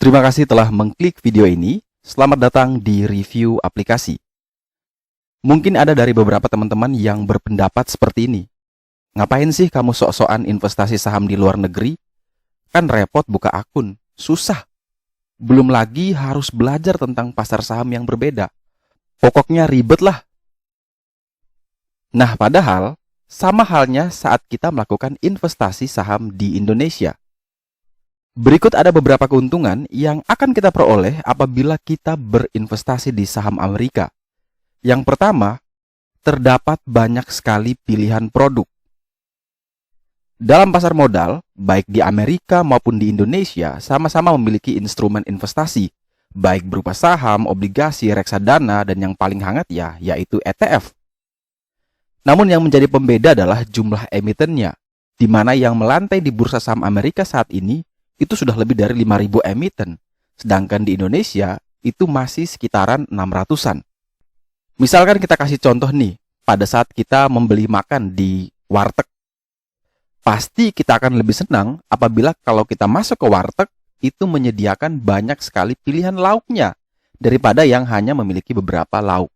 Terima kasih telah mengklik video ini. Selamat datang di review aplikasi. Mungkin ada dari beberapa teman-teman yang berpendapat seperti ini. Ngapain sih kamu sok-sokan investasi saham di luar negeri? Kan repot buka akun, susah. Belum lagi harus belajar tentang pasar saham yang berbeda. Pokoknya ribet lah. Nah, padahal sama halnya saat kita melakukan investasi saham di Indonesia. Berikut ada beberapa keuntungan yang akan kita peroleh apabila kita berinvestasi di saham Amerika. Yang pertama, terdapat banyak sekali pilihan produk. Dalam pasar modal, baik di Amerika maupun di Indonesia, sama-sama memiliki instrumen investasi, baik berupa saham, obligasi, reksadana, dan yang paling hangat yaitu ETF. Namun yang menjadi pembeda adalah jumlah emitennya, di mana yang melantai di bursa saham Amerika saat ini itu sudah lebih dari 5.000 emiten, sedangkan di Indonesia itu masih sekitaran 600-an. Misalkan kita kasih contoh nih, pada saat kita membeli makan di warteg, pasti kita akan lebih senang apabila kalau kita masuk ke warteg, itu menyediakan banyak sekali pilihan lauknya, daripada yang hanya memiliki beberapa lauk.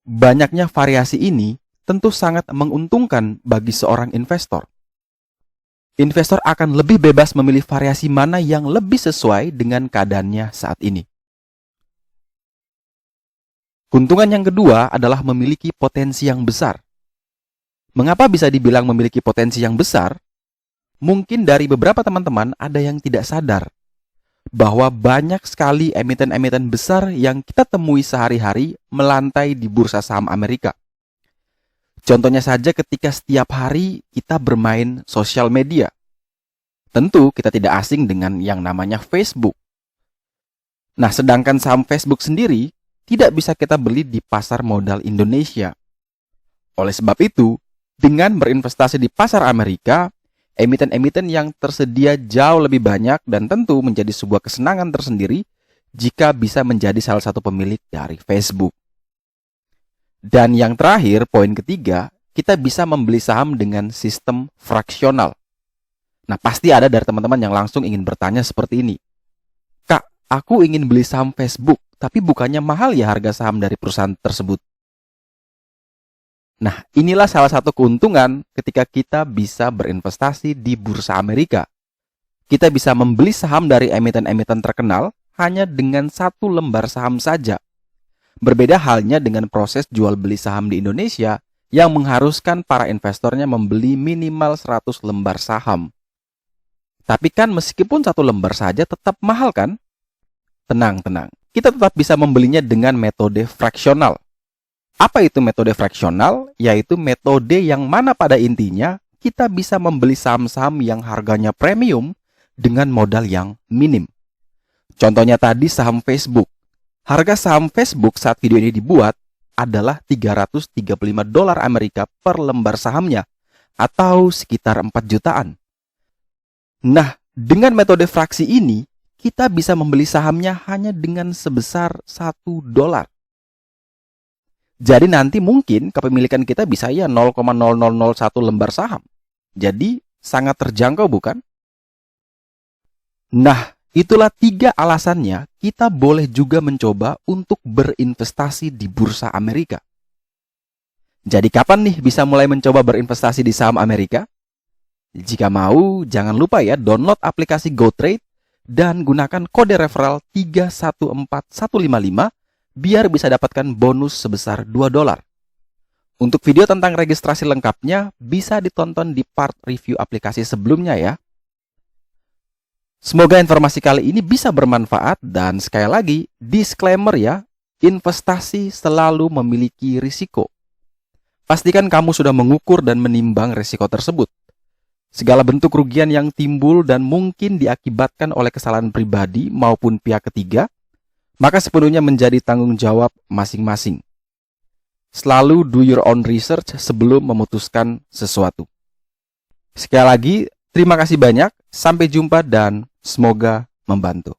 Banyaknya variasi ini tentu sangat menguntungkan bagi seorang investor. Investor akan lebih bebas memilih variasi mana yang lebih sesuai dengan keadaannya saat ini. Keuntungan yang kedua adalah memiliki potensi yang besar. Mengapa bisa dibilang memiliki potensi yang besar? Mungkin dari beberapa teman-teman ada yang tidak sadar bahwa banyak sekali emiten-emiten besar yang kita temui sehari-hari melantai di bursa saham Amerika. Contohnya saja ketika setiap hari kita bermain sosial media. Tentu kita tidak asing dengan yang namanya Facebook. Nah, sedangkan saham Facebook sendiri tidak bisa kita beli di pasar modal Indonesia. Oleh sebab itu, dengan berinvestasi di pasar Amerika, emiten-emiten yang tersedia jauh lebih banyak dan tentu menjadi sebuah kesenangan tersendiri jika bisa menjadi salah satu pemilik dari Facebook. Dan yang terakhir, poin ketiga, kita bisa membeli saham dengan sistem fraksional. Nah, pasti ada dari teman-teman yang langsung ingin bertanya seperti ini. Kak, aku ingin beli saham Facebook, tapi bukannya mahal ya harga saham dari perusahaan tersebut? Nah, inilah salah satu keuntungan ketika kita bisa berinvestasi di bursa Amerika. Kita bisa membeli saham dari emiten-emiten terkenal hanya dengan satu lembar saham saja. Berbeda halnya dengan proses jual beli saham di Indonesia yang mengharuskan para investornya membeli minimal 100 lembar saham. Tapi kan meskipun satu lembar saja tetap mahal kan? Tenang. Kita tetap bisa membelinya dengan metode fraksional. Apa itu metode fraksional? Yaitu metode yang mana pada intinya kita bisa membeli saham-saham yang harganya premium dengan modal yang minim. Contohnya tadi saham Facebook. Harga saham Facebook saat video ini dibuat adalah $335 Amerika per lembar sahamnya, atau sekitar 4 jutaan. Nah, dengan metode fraksi ini, kita bisa membeli sahamnya hanya dengan sebesar $1. Jadi nanti mungkin kepemilikan kita bisa 0,0001 lembar saham. Jadi sangat terjangkau bukan? Nah, itulah 3 alasannya kita boleh juga mencoba untuk berinvestasi di bursa Amerika. Jadi kapan nih bisa mulai mencoba berinvestasi di saham Amerika? Jika mau, jangan lupa ya download aplikasi GoTrade dan gunakan kode referral 314155 biar bisa dapatkan bonus sebesar $2. Untuk video tentang registrasi lengkapnya bisa ditonton di part review aplikasi sebelumnya ya. Semoga informasi kali ini bisa bermanfaat dan sekali lagi, disclaimer ya, investasi selalu memiliki risiko. Pastikan kamu sudah mengukur dan menimbang risiko tersebut. Segala bentuk kerugian yang timbul dan mungkin diakibatkan oleh kesalahan pribadi maupun pihak ketiga, maka sepenuhnya menjadi tanggung jawab masing-masing. Selalu do your own research sebelum memutuskan sesuatu. Sekali lagi, terima kasih banyak, sampai jumpa dan semoga membantu.